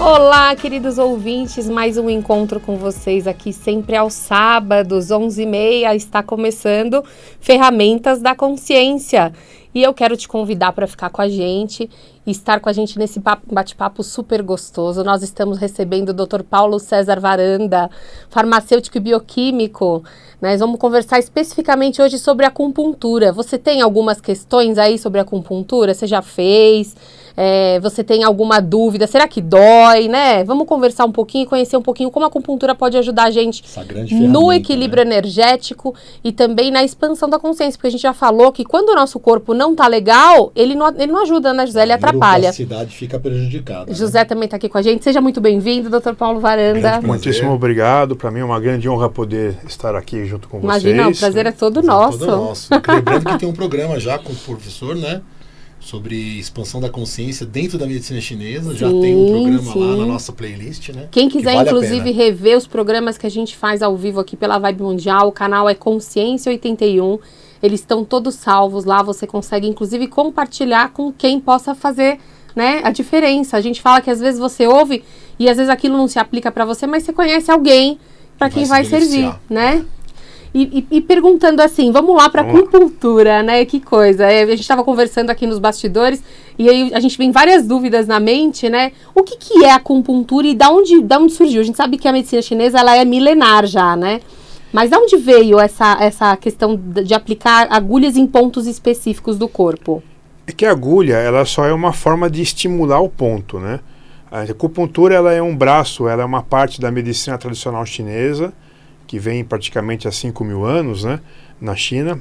Olá, queridos ouvintes, mais um encontro com vocês aqui sempre aos sábados, 11h30, está começando Ferramentas da Consciência. E eu quero te convidar para ficar com a gente e estar com a gente nesse bate-papo super gostoso. Nós estamos recebendo o Dr. Paulo César Varanda, farmacêutico e bioquímico. Nós vamos conversar especificamente hoje sobre acupuntura. Você tem algumas questões aí sobre acupuntura? Você já fez? Você tem alguma dúvida? Será que dói, né? Vamos conversar um pouquinho, conhecer um pouquinho como a acupuntura pode ajudar a gente no equilíbrio energético e também na expansão da consciência, porque a gente já falou que quando o nosso corpo não tá legal, ele não ajuda, né, José? Ele atrapalha. A cidade fica prejudicada. José também está aqui com a gente. Seja muito bem-vindo, Dr. Paulo Varanda. Muitíssimo obrigado. Para mim é uma grande honra poder estar aqui junto com vocês. Imagina, o prazer é todo nosso. Lembrando que tem um programa já com o professor, né? Sobre expansão da consciência dentro da medicina chinesa. Já tem um programa lá na nossa playlist, né? Quem quiser, vale inclusive, rever os programas que a gente faz ao vivo aqui pela Vibe Mundial, o canal é Consciência 81. Eles estão todos salvos lá. Você consegue, inclusive, compartilhar com quem possa fazer, né, a diferença. A gente fala que às vezes você ouve e às vezes aquilo não se aplica para você, mas você conhece alguém para quem vai servir, né? E perguntando assim, vamos lá para acupuntura, né? Que coisa. A gente estava conversando aqui nos bastidores e aí a gente vem várias dúvidas na mente, né? O que é acupuntura e da onde surgiu? A gente sabe que a medicina chinesa ela é milenar já, né? Mas de onde veio essa questão de aplicar agulhas em pontos específicos do corpo? É que a agulha, ela só é uma forma de estimular o ponto, né? A acupuntura, ela é um braço, ela é uma parte da medicina tradicional chinesa, que vem praticamente há 5.000 anos, né, na China,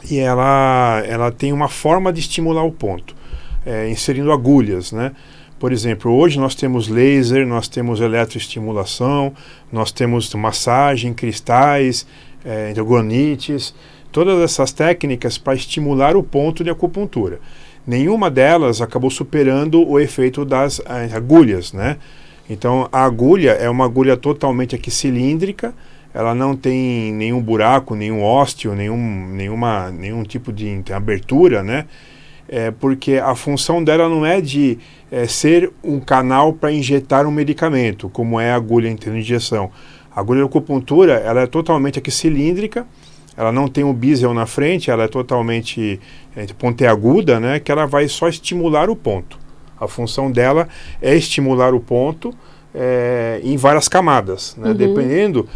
e ela tem uma forma de estimular o ponto, inserindo agulhas, né? Por exemplo, hoje nós temos laser, nós temos eletroestimulação, nós temos massagem, cristais, hidrogonites, todas essas técnicas para estimular o ponto de acupuntura. Nenhuma delas acabou superando o efeito das agulhas, né? Então a agulha é uma agulha totalmente aqui cilíndrica, ela não tem nenhum buraco, nenhum ósteo, nenhum tipo de abertura, né? Porque a função dela não é de ser um canal para injetar um medicamento, como é a agulha em injeção. A agulha de acupuntura, ela é totalmente aqui cilíndrica, ela não tem um bisel na frente, ela é totalmente pontiaguda, né? Que ela vai só estimular o ponto. A função dela é estimular o ponto em várias camadas, né? Dependendo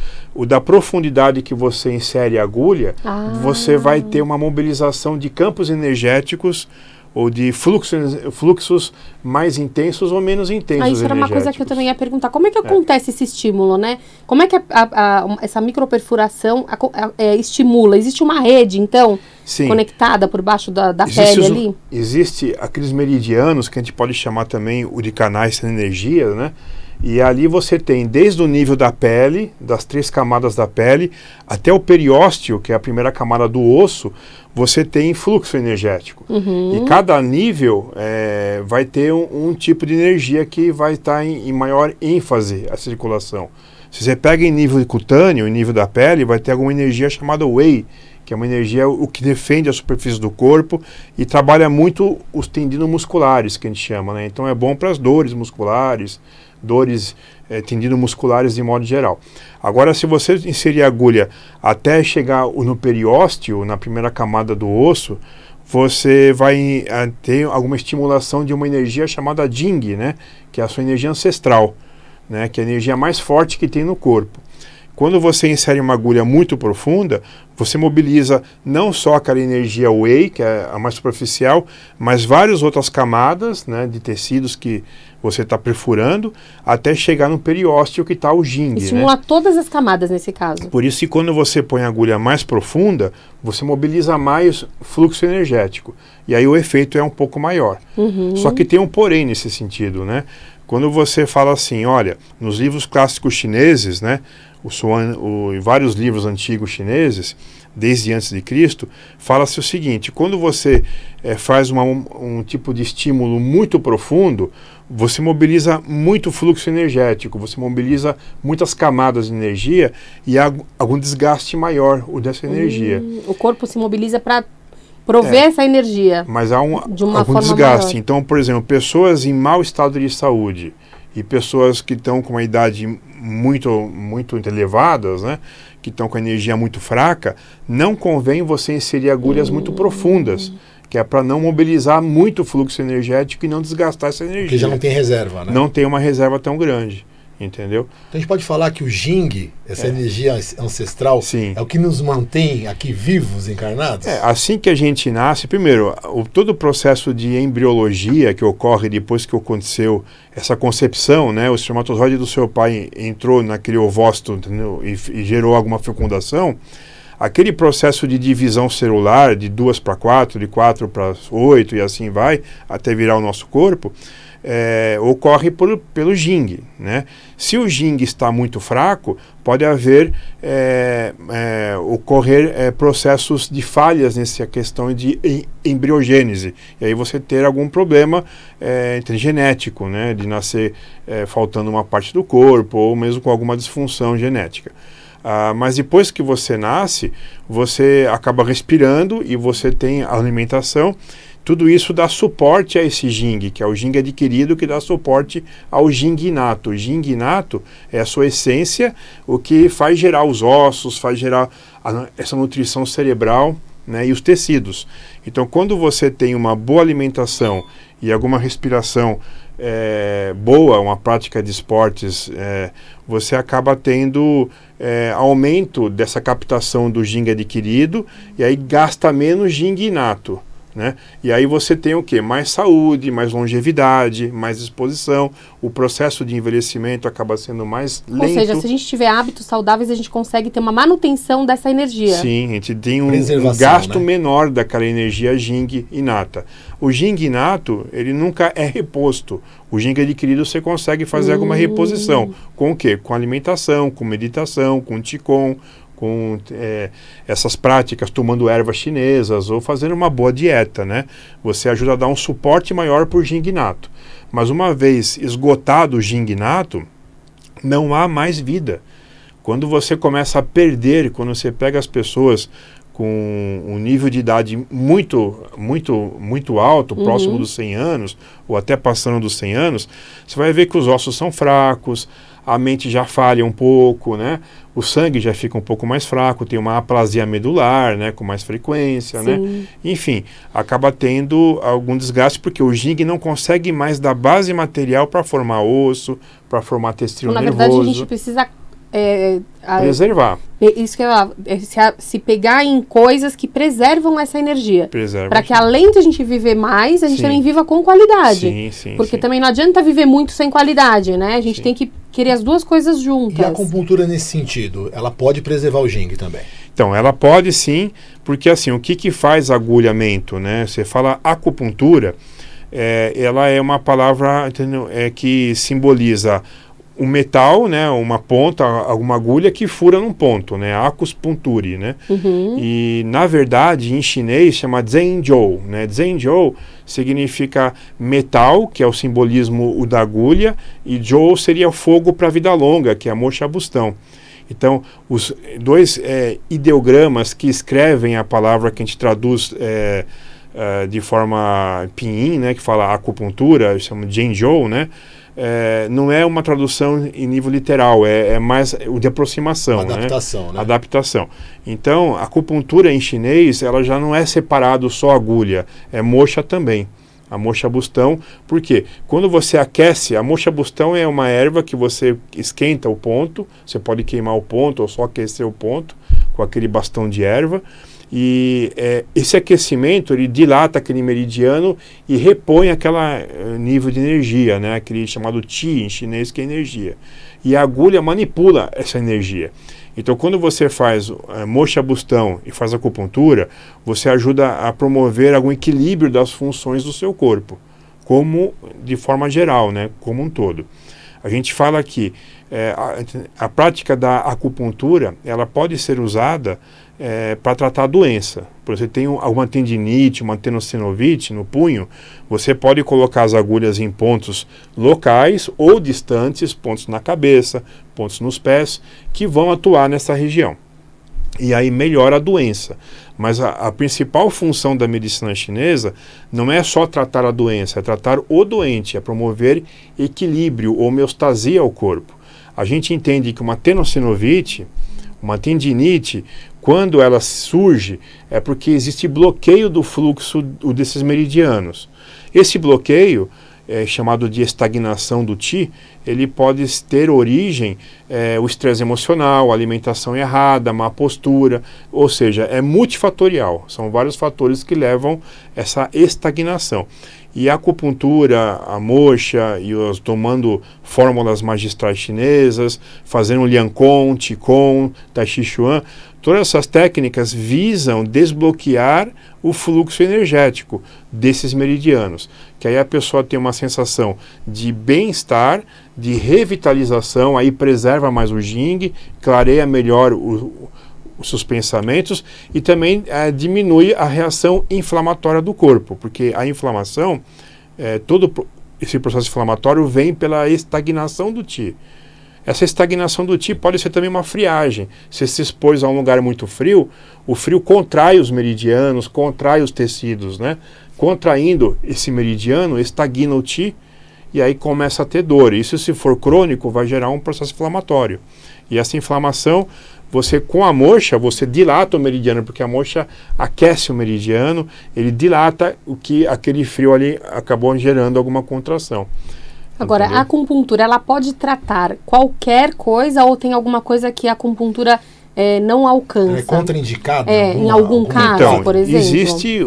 da profundidade que você insere a agulha, você vai ter uma mobilização de campos energéticos ou de fluxos mais intensos ou menos intensos. Isso era uma coisa que eu também ia perguntar. Como é que acontece esse estímulo, né? Como é que essa microperfuração estimula? Existe uma rede, então, conectada por baixo da pele ali? Existe aqueles meridianos que a gente pode chamar também de canais de energia, né? E ali você tem desde o nível da pele, das 3 camadas da pele, até o periósteo, que é a primeira camada do osso, você tem fluxo energético. E cada nível vai ter um tipo de energia que vai estar em maior ênfase a circulação. Se você pega em nível cutâneo, em nível da pele, vai ter alguma energia chamada Wei, que é uma energia o que defende a superfície do corpo e trabalha muito os tendinos musculares, que a gente chama, né? Então é bom para as dores musculares, tendinos musculares de modo geral. Agora, se você inserir a agulha até chegar no periósteo, na primeira camada do osso, você vai ter alguma estimulação de uma energia chamada Jing, né? Que é a sua energia ancestral, né? Que é a energia mais forte que tem no corpo. Quando você insere uma agulha muito profunda, você mobiliza não só aquela energia Wei, que é a mais superficial, mas várias outras camadas, né, de tecidos que você está perfurando, até chegar no periósteo que está o Jing. Estimula, né? Todas as camadas nesse caso. Por isso que quando você põe a agulha mais profunda, você mobiliza mais fluxo energético. E aí o efeito é um pouco maior. Só que tem um porém nesse sentido, né? Quando você fala assim, olha, nos livros clássicos chineses, né, em vários livros antigos chineses, desde antes de Cristo, fala-se o seguinte: quando você faz um tipo de estímulo muito profundo, você mobiliza muito fluxo energético, você mobiliza muitas camadas de energia e há algum desgaste maior dessa energia. O corpo se mobiliza para prover essa energia. Mas há de uma algum forma desgaste. maior. Então, por exemplo, pessoas em mau estado de saúde e pessoas que estão com uma idade muito elevadas, né, que estão com a energia muito fraca, não convém você inserir agulhas muito profundas, que é para não mobilizar muito o fluxo energético e não desgastar essa energia. Porque já não tem reserva, né? Não tem uma reserva tão grande, entendeu? Então a gente pode falar que o Jing, essa energia ancestral, Sim. é o que nos mantém aqui vivos, encarnados? Assim que a gente nasce, primeiro, todo o processo de embriologia que ocorre depois que aconteceu essa concepção, né, o espermatozoide do seu pai entrou naquele ovócito, entendeu, e gerou alguma fecundação, aquele processo de divisão celular de 2 para 4, de 4 para 8 e assim vai, até virar o nosso corpo, ocorre pelo Jing, né? Se o Jing está muito fraco, pode haver ocorrer processos de falhas nessa questão de embriogênese, e aí você ter algum problema genético, né? De nascer faltando uma parte do corpo ou mesmo com alguma disfunção genética. Mas depois que você nasce, você acaba respirando e você tem alimentação. Tudo isso dá suporte a esse Jing, que é o Jing adquirido, que dá suporte ao Jing inato. O Jing inato é a sua essência, o que faz gerar os ossos, faz gerar essa nutrição cerebral, né, e os tecidos. Então, quando você tem uma boa alimentação e alguma respiração boa, uma prática de esportes, você acaba tendo aumento dessa captação do Jing adquirido e aí gasta menos Jing inato, né? E aí você tem o quê? Mais saúde, mais longevidade, mais disposição, o processo de envelhecimento acaba sendo mais lento. Ou seja, se a gente tiver hábitos saudáveis, a gente consegue ter uma manutenção dessa energia. Sim, a gente tem um gasto, né, menor daquela energia Jing inata. O Jing inato, ele nunca é reposto. O Jing adquirido você consegue fazer alguma reposição. Com o quê? Com alimentação, com meditação, com Qigong, com essas práticas, tomando ervas chinesas ou fazendo uma boa dieta, né? Você ajuda a dar um suporte maior para o Jing inato. Mas uma vez esgotado o Jing inato, não há mais vida. Quando você começa a perder, quando você pega as pessoas com um nível de idade muito alto, próximo dos 100 anos, ou até passando dos 100 anos, você vai ver que os ossos são fracos, a mente já falha um pouco, né? O sangue já fica um pouco mais fraco, tem uma aplasia medular, né, com mais frequência, né? Enfim, acaba tendo algum desgaste porque o Jing não consegue mais dar base material para formar osso, para formar tecido nervoso. Na verdade, a gente precisa preservar. Isso que se pegar em coisas que preservam essa energia. Para que além de a gente viver mais, a gente também viva com qualidade. Porque também não adianta viver muito sem qualidade, né? A gente tem que querer as duas coisas juntas. E a acupuntura nesse sentido, ela pode preservar o Jing também? Então, ela pode sim, porque assim, o que faz agulhamento, né? Você fala acupuntura, ela é uma palavra, entendeu? Que simboliza o metal, né, uma ponta, alguma agulha que fura num ponto, né, acus puncturi, né? E na verdade em chinês chama zhenzhou, né? Zhenzhou significa metal, que é o simbolismo da agulha, e zhou seria o fogo para a vida longa, que é amor chabustão. Então, os dois ideogramas que escrevem a palavra que a gente traduz de forma pinyin, né, que fala acupuntura, chama de zhenzhou, né? Não é uma tradução em nível literal, é mais de aproximação, adaptação, né? Adaptação. Então, a acupuntura em chinês, ela já não é separado só agulha, é moxa também. A moxa bustão, por quê? Quando você aquece, a moxa bustão é uma erva que você esquenta o ponto, você pode queimar o ponto ou só aquecer o ponto com aquele bastão de erva. E esse aquecimento, ele dilata aquele meridiano e repõe aquele nível de energia, né? Aquele chamado Qi em chinês, que é energia. E a agulha manipula essa energia. Então, quando você faz moxa bustão e faz acupuntura, você ajuda a promover algum equilíbrio das funções do seu corpo, como de forma geral, né? Como um todo. A gente fala que a prática da acupuntura, ela pode ser usada para tratar a doença. Por exemplo, você tem alguma tendinite, uma tenossinovite no punho, você pode colocar as agulhas em pontos locais ou distantes, pontos na cabeça, pontos nos pés, que vão atuar nessa região. e aí melhora a doença. Mas a principal função da medicina chinesa não é só tratar a doença, é tratar o doente, é promover equilíbrio, homeostasia ao corpo. A gente entende que uma tenossinovite, uma tendinite, quando ela surge, é porque existe bloqueio do fluxo desses meridianos. Esse bloqueio, chamado de estagnação do Qi, ele pode ter origem o estresse emocional, a alimentação errada, má postura, ou seja, é multifatorial. São vários fatores que levam essa estagnação. E a acupuntura, a moxa, e os tomando fórmulas magistrais chinesas, fazendo Liankong, Qigong, Tai Chi Chuan, todas essas técnicas visam desbloquear o fluxo energético desses meridianos, que aí a pessoa tem uma sensação de bem-estar, de revitalização, aí preserva mais o Jing, clareia melhor os seus pensamentos e também diminui a reação inflamatória do corpo, porque a inflamação, todo esse processo inflamatório vem pela estagnação do Qi. Essa estagnação do Qi pode ser também uma friagem. Se se expôs a um lugar muito frio, o frio contrai os meridianos, contrai os tecidos, né? Contraindo esse meridiano, estagna o Qi e aí começa a ter dor. Isso, se for crônico, vai gerar um processo inflamatório. E essa inflamação, com a moxa, você dilata o meridiano, porque a moxa aquece o meridiano, ele dilata o que aquele frio ali acabou gerando alguma contração. Agora, entendeu? A acupuntura, ela pode tratar qualquer coisa ou tem alguma coisa que a acupuntura não alcança? É contraindicada? Em algum caso, então, por exemplo? Existe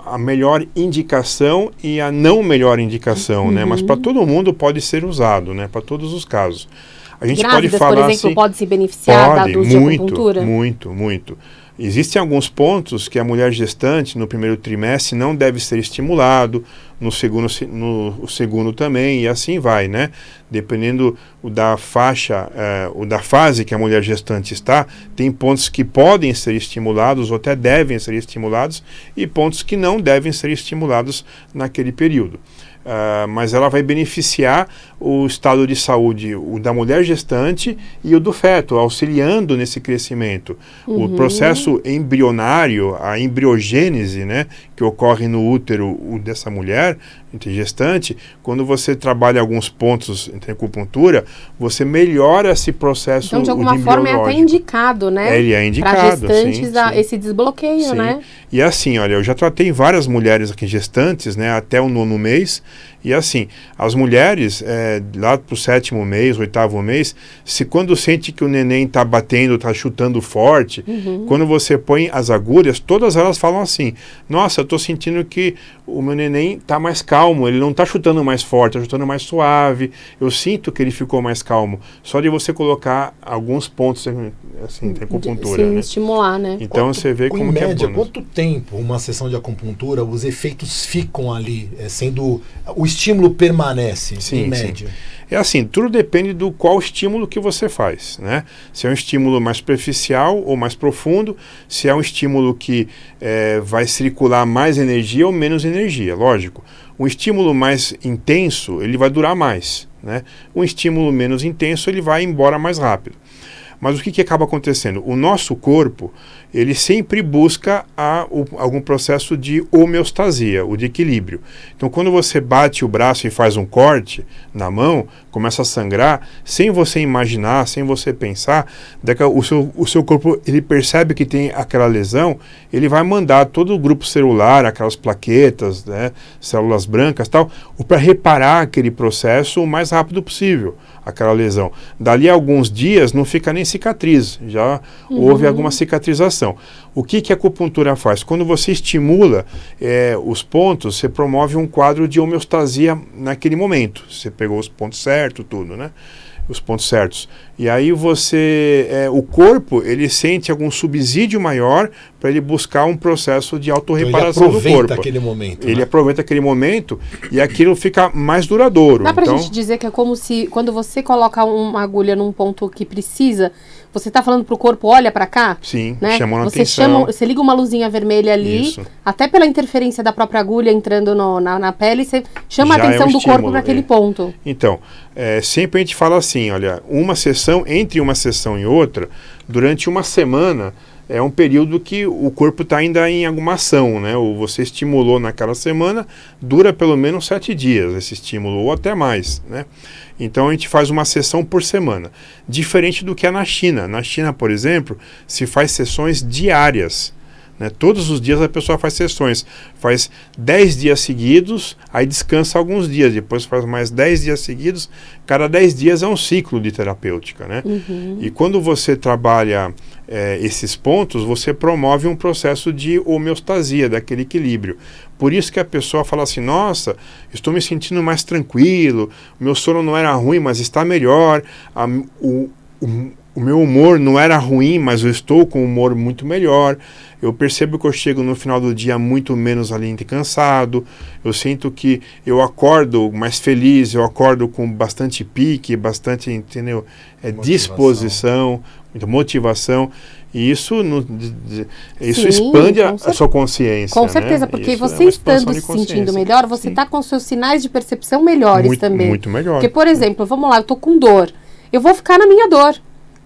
a melhor indicação e a não melhor indicação, né? Mas para todo mundo pode ser usado, né? Para todos os casos. A gente Grávidas, pode falar por exemplo, assim, pode se beneficiar da uso de acupuntura? Muito. Existem alguns pontos que a mulher gestante no primeiro trimestre não deve ser estimulado, no segundo também, e assim vai, né? Dependendo da faixa, da fase que a mulher gestante está, tem pontos que podem ser estimulados ou até devem ser estimulados e pontos que não devem ser estimulados naquele período. Mas ela vai beneficiar o estado de saúde da mulher gestante e o do feto, auxiliando nesse crescimento. O processo embrionário, a embriogênese, né, que ocorre no útero dessa mulher gestante, quando você trabalha alguns pontos em acupuntura, você melhora esse processo. Então, de alguma forma, é até indicado, né? Ele é indicado, para gestantes, sim. Esse desbloqueio, né? E assim, olha, eu já tratei várias mulheres aqui gestantes, né, até o 9º mês, e assim, as mulheres, lá pro 7º mês, 8º mês, quando sente que o neném está batendo, está chutando forte, quando você põe as agulhas, todas elas falam assim, nossa, eu estou sentindo que o meu neném está mais calmo, ele não está chutando mais forte, está chutando mais suave, eu sinto que ele ficou mais calmo, só de você colocar alguns pontos, assim, de acupuntura, sim, né? estimular, né? Então você vê como em média, que é bom, quanto tempo uma sessão de acupuntura, os efeitos ficam ali, sendo o estímulo permanece, em média? É assim, tudo depende do qual estímulo que você faz, né? Se é um estímulo mais superficial ou mais profundo, se é um estímulo que vai circular mais energia ou menos energia, lógico. Um estímulo mais intenso, ele vai durar mais, né? Um estímulo menos intenso, ele vai embora mais rápido. Mas o que acaba acontecendo? O nosso corpo, ele sempre busca algum processo de homeostasia, o de equilíbrio. Então, quando você bate o braço e faz um corte na mão, começa a sangrar, sem você imaginar, sem você pensar, o seu corpo, ele percebe que tem aquela lesão, ele vai mandar todo o grupo celular, aquelas plaquetas, né, células brancas e tal, para reparar aquele processo o mais rápido possível, aquela lesão. Dali a alguns dias não fica nem cicatriz, já houve alguma cicatrização. O que a acupuntura faz? Quando você estimula os pontos, você promove um quadro de homeostasia naquele momento. Você pegou os pontos certos, tudo, né? Os pontos certos. E aí o corpo, ele sente algum subsídio maior para ele buscar um processo de autorreparação do corpo. Ele aproveita aquele momento. Ele aproveita aquele momento e aquilo fica mais duradouro. Dá pra gente dizer que é como se, quando você coloca uma agulha num ponto que precisa, você está falando para o corpo, olha para cá? Sim, né? chamando a atenção. Você liga uma luzinha vermelha ali, Isso. até pela interferência da própria agulha entrando na pele, você chama a Já atenção é um do corpo estímulo, para aquele ponto. Então, sempre a gente fala assim, olha, entre uma sessão e outra, durante uma semana, é um período que o corpo está ainda em alguma ação, né? Ou você estimulou naquela semana, dura pelo menos 7 dias esse estímulo, ou até mais, né? Então a gente faz uma sessão por semana, diferente do que é na China. Na China, por exemplo, se faz sessões diárias, né? Todos os dias a pessoa faz sessões, faz 10 dias seguidos, aí descansa alguns dias, depois faz mais 10 dias seguidos, cada 10 dias é um ciclo de terapêutica, né? E quando você trabalha esses pontos, você promove um processo de homeostasia, daquele equilíbrio. Por isso que a pessoa fala assim, nossa, estou me sentindo mais tranquilo, meu sono não era ruim, mas está melhor, o meu humor não era ruim, mas eu estou com um humor muito melhor, eu percebo que eu chego no final do dia muito menos alegre e cansado, eu sinto que eu acordo mais feliz, eu acordo com bastante pique, bastante, entendeu? Disposição, muita motivação, e isso expande a sua consciência. Com certeza, né? Porque você estando se sentindo melhor, você está com seus sinais de percepção melhores também. Muito melhor. Porque, por exemplo, vamos lá, eu estou com dor, eu vou ficar na minha dor.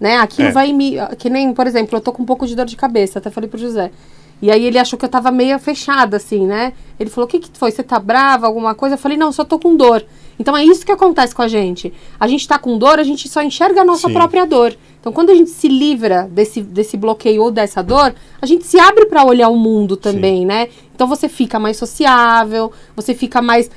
Né? Aquilo vai me... Que nem, por exemplo, eu tô com um pouco de dor de cabeça, até falei pro José. E aí ele achou que eu tava meio fechada, assim, né? Ele falou, o que foi? Você tá brava, alguma coisa? Eu falei, não, só tô com dor. Então é isso que acontece com a gente. A gente tá com dor, a gente só enxerga a nossa própria dor. Então quando a gente se livra desse bloqueio ou dessa dor, a gente se abre para olhar o mundo também, né? Então você fica mais sociável, você fica mais...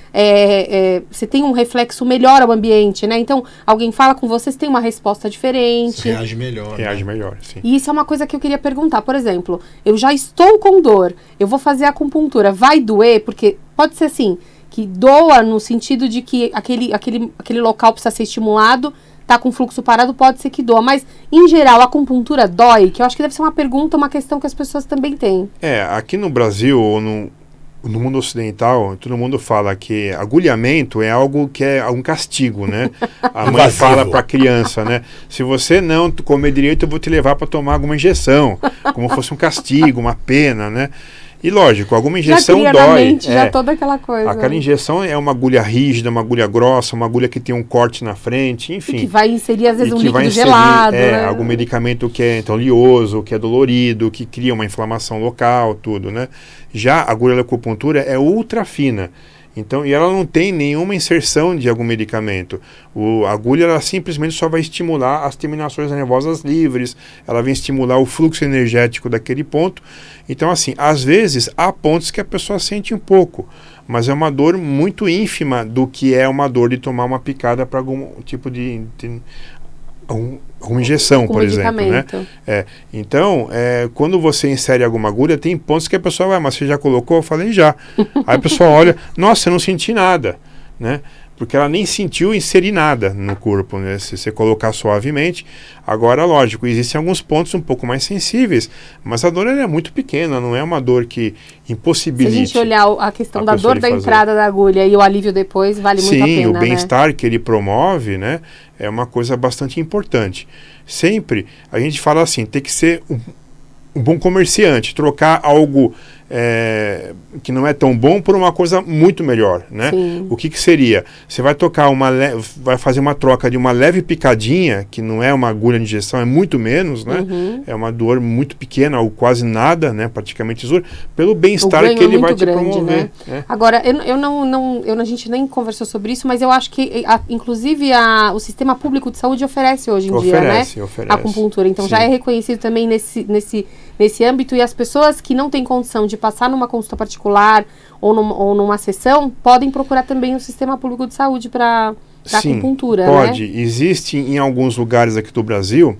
você tem um reflexo melhor ao ambiente, né? Então alguém fala com você, você tem uma resposta diferente. Você reage melhor. Reage melhor, sim. E isso é uma coisa que eu queria perguntar. Por exemplo, eu já estou com dor, eu vou fazer acupuntura, vai doer? Porque pode ser assim, que doa no sentido de que aquele local precisa ser estimulado, tá com fluxo parado, pode ser que doa. Mas, em geral, a acupuntura dói? Que eu acho que deve ser uma pergunta, uma questão que as pessoas também têm. Aqui no Brasil, ou no mundo ocidental, todo mundo fala que agulhamento é algo que é um castigo, né? A mãe fala para a criança, né? Se você não comer direito, eu vou te levar para tomar alguma injeção, como fosse um castigo, uma pena, né? E lógico, alguma injeção já dói. Na mente, já toda aquela coisa. Aquela injeção é uma agulha rígida, uma agulha grossa, uma agulha que tem um corte na frente, enfim. E que vai inserir, às vezes, um líquido gelado. Né? Algum medicamento que é então oleoso, que é dolorido, que cria uma inflamação local, tudo, né? Já a agulha da acupuntura é ultra fina. Então, e ela não tem nenhuma inserção de algum medicamento. A agulha, ela simplesmente só vai estimular as terminações nervosas livres, ela vem estimular o fluxo energético daquele ponto. Então, assim, às vezes, há pontos que a pessoa sente um pouco, mas é uma dor muito ínfima do que é uma dor de tomar uma picada para algum tipo de uma injeção, por exemplo, né? Então, quando você insere alguma agulha, tem pontos que a pessoa vai, mas você já colocou? Eu falei, já. Aí a pessoa olha, nossa, eu não senti nada, né? Porque ela nem sentiu inserir nada no corpo, né? Se você colocar suavemente. Agora, lógico, existem alguns pontos um pouco mais sensíveis, mas a dor é muito pequena, não é uma dor que impossibilite. Se a gente olhar a questão da dor da entrada da agulha e o alívio depois, vale muito a pena, Sim, o bem-estar que ele promove, né, é uma coisa bastante importante. Sempre a gente fala assim, tem que ser um bom comerciante, trocar algo que não é tão bom por uma coisa muito melhor, né? Sim. O que seria? Você vai tocar vai fazer uma troca de uma leve picadinha, que não é uma agulha de injeção, é muito menos, né? É uma dor muito pequena ou quase nada, né? Praticamente zero, pelo bem-estar que ele vai te promover. Né? Agora, a gente nem conversou sobre isso, mas eu acho que, inclusive, o sistema público de saúde oferece hoje em dia, né? Oferece. A acupuntura. Então, já é reconhecido também nesse âmbito, e as pessoas que não têm condição de passar numa consulta particular ou numa sessão, podem procurar também o sistema público de saúde para acupuntura, pode. Né? Existe em alguns lugares aqui do Brasil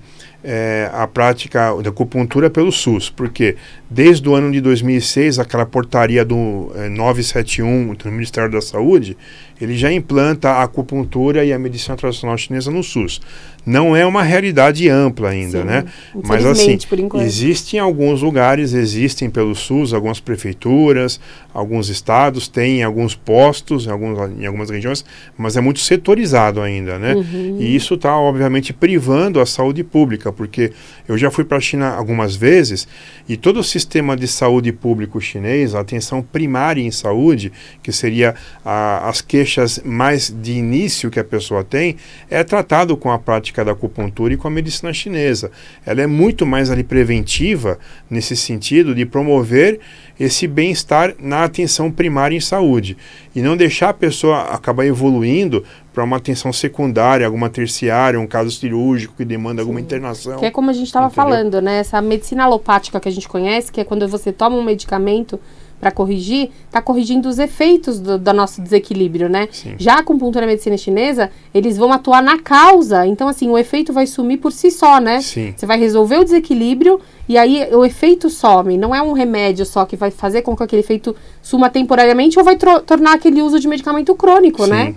a prática da acupuntura pelo SUS, porque desde o ano de 2006, aquela portaria do 971 do Ministério da Saúde, ele já implanta a acupuntura e a medicina tradicional chinesa no SUS. Não é uma realidade ampla ainda, Sim, né? Mas assim, por enquanto. existem alguns lugares, existem pelo SUS, algumas prefeituras, alguns estados, tem alguns postos em algumas regiões, mas é muito setorizado ainda, né? E isso está, obviamente, privando a saúde pública, porque eu já fui para a China algumas vezes e todo o sistema de saúde público chinês, a atenção primária em saúde, que seria as queixas mais de início que a pessoa tem, é tratado com a prática da acupuntura e com a medicina chinesa. Ela é muito mais ali preventiva nesse sentido de promover esse bem-estar na atenção primária em saúde e não deixar a pessoa acabar evoluindo para uma atenção secundária, alguma terciária, um caso cirúrgico que demanda alguma internação. Que é como a gente estava falando, né? Essa medicina alopática que a gente conhece, que é quando você toma um medicamento para corrigir, está corrigindo os efeitos do nosso desequilíbrio, né? Sim. Já a acupuntura e a medicina chinesa, eles vão atuar na causa. Então, assim, o efeito vai sumir por si só, né? Sim. Você vai resolver o desequilíbrio e aí o efeito some. Não é um remédio só que vai fazer com que aquele efeito suma temporariamente ou vai tornar aquele uso de medicamento crônico, Sim, né?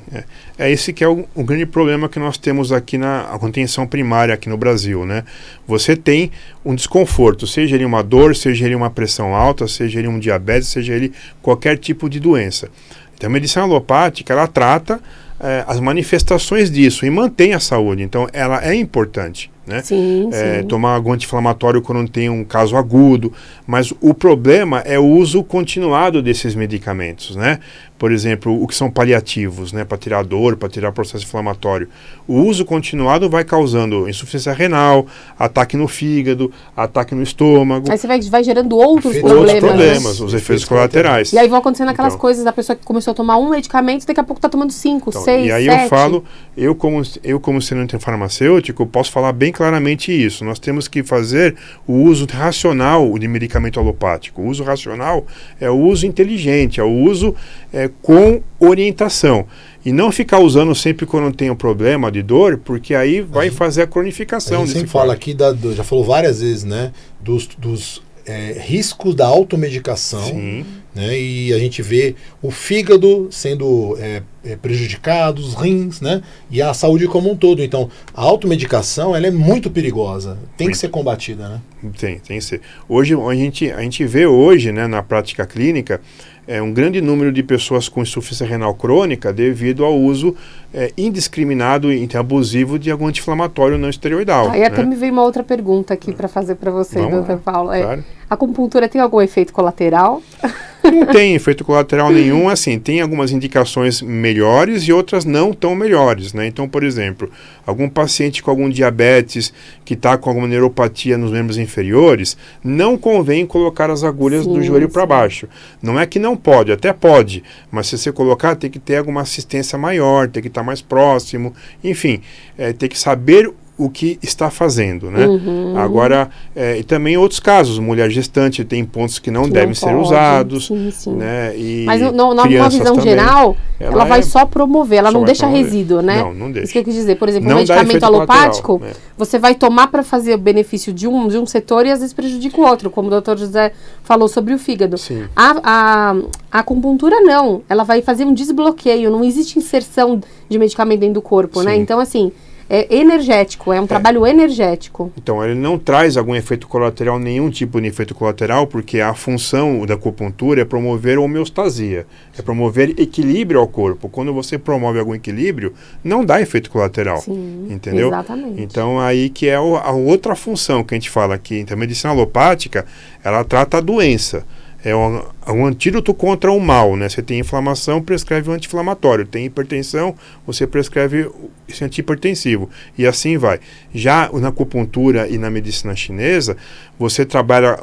É esse que é o grande problema que nós temos aqui na contenção primária aqui no Brasil, né? Você tem um desconforto, seja ele uma dor, seja ele uma pressão alta, seja ele um diabetes, seja ele qualquer tipo de doença. Então a medicina alopática, ela trata as manifestações disso e mantém a saúde, então ela é importante, né? Sim, sim. Tomar algum anti-inflamatório quando tem um caso agudo, mas o problema é o uso continuado desses medicamentos, né? Por exemplo, o que são paliativos, né? Para tirar dor, para tirar processo inflamatório. O uso continuado vai causando insuficiência renal, ataque no fígado, ataque no estômago. Aí você vai gerando outros Outros problemas. os efeitos colaterais. E aí vão acontecendo aquelas Então, coisas da pessoa que começou a tomar um medicamento, daqui a pouco está tomando 5, 6, e aí 7. eu falo, eu como sendo farmacêutico, posso falar bem claramente isso. Nós temos que fazer o uso racional de medicamento alopático. O uso racional é o uso inteligente, é o uso com orientação. E não ficar usando sempre quando tem um problema de dor, porque aí vai fazer a cronificação. A gente sempre fala aqui, já falou várias vezes, né, dos riscos da automedicação. Sim. Né, e a gente vê o fígado sendo prejudicado, os rins, né, e a saúde como um todo. Então, a automedicação, ela é muito perigosa. Tem que ser combatida, né? Tem que ser. Hoje, a gente vê hoje, né, na prática clínica, um grande número de pessoas com insuficiência renal crônica devido ao uso indiscriminado e abusivo de algum anti-inflamatório não esteroidal. Aí até me veio uma outra pergunta aqui para fazer para você, doutor Paulo. Claro. A acupuntura tem algum efeito colateral? Não tem efeito colateral nenhum, assim, tem algumas indicações melhores e outras não tão melhores, né? Então, por exemplo, algum paciente com algum diabetes que está com alguma neuropatia nos membros inferiores, não convém colocar as agulhas do joelho para baixo. Não é que não pode, até pode, mas se você colocar, tem que ter alguma assistência maior, tem que estar mais próximo, enfim, tem que saber o que está fazendo, né? Agora, e também outros casos, mulher gestante tem pontos que não devem ser usados, sim. né? E mas numa visão também, geral, ela vai só promover, ela não deixa resíduo, né? Não deixa. Isso que eu quis dizer, por exemplo, Não um medicamento alopático, né? você vai tomar para fazer o benefício de um setor e às vezes prejudica o outro, como o doutor José falou sobre o fígado. Sim. A acupuntura não, ela vai fazer um desbloqueio, não existe inserção de medicamento dentro do corpo, né? Então, assim, é energético, é um trabalho energético. Então, ele não traz algum efeito colateral, nenhum tipo de efeito colateral, porque a função da acupuntura é promover a homeostasia, é promover equilíbrio ao corpo. Quando você promove algum equilíbrio, não dá efeito colateral. Sim, entendeu? Exatamente. Então, aí que é a outra função que a gente fala aqui. Então, a medicina alopática, ela trata a doença. É um antídoto contra o mal, né? Você tem inflamação, prescreve um anti-inflamatório. Tem hipertensão, você prescreve esse antihipertensivo. E assim vai. Já na acupuntura e na medicina chinesa, você trabalha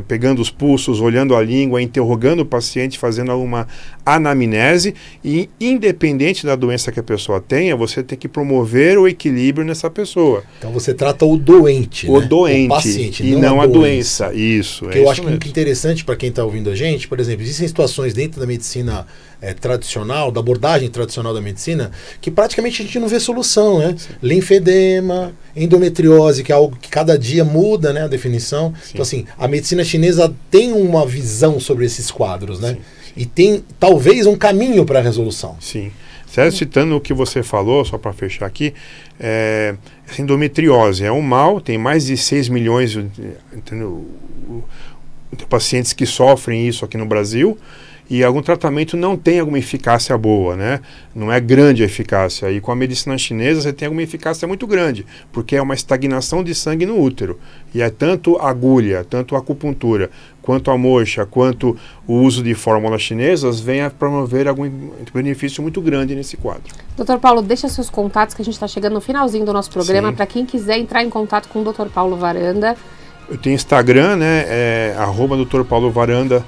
pegando os pulsos, olhando a língua, interrogando o paciente, fazendo uma anamnese e, independente da doença que a pessoa tenha, você tem que promover o equilíbrio nessa pessoa. Então você trata o doente, o doente, o paciente, e não a doença. Isso. Que eu acho muito interessante para quem está ouvindo a gente. Por exemplo, existem situações dentro da medicina tradicional, da abordagem tradicional da medicina, que praticamente a gente não vê solução, né? Sim. Linfedema, endometriose, que é algo que cada dia muda, né, a definição. Sim. Então, assim, a medicina chinesa tem uma visão sobre esses quadros, né? Sim. e tem talvez um caminho para a resolução. Sim. Citando o que você falou, só para fechar aqui, essa endometriose é um mal, tem mais de 6 milhões de pacientes que sofrem isso aqui no Brasil, e algum tratamento não tem alguma eficácia boa, né? Não é grande a eficácia. E com a medicina chinesa você tem alguma eficácia muito grande, porque é uma estagnação de sangue no útero. E é tanto agulha, tanto a acupuntura, quanto a moxa, quanto o uso de fórmulas chinesas vem a promover algum benefício muito grande nesse quadro. Dr. Paulo, deixa seus contatos, que a gente está chegando no finalzinho do nosso programa, para quem quiser entrar em contato com o Dr. Paulo Varanda. Eu tenho Instagram, né? @Dr. Paulo Varanda.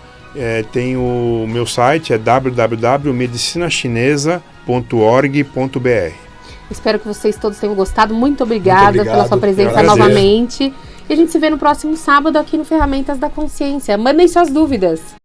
Tem o meu site, é www.medicinachinesa.org.br. Espero que vocês todos tenham gostado. Muito obrigada pela sua presença novamente. E a gente se vê no próximo sábado aqui no Ferramentas da Consciência. Mandem suas dúvidas.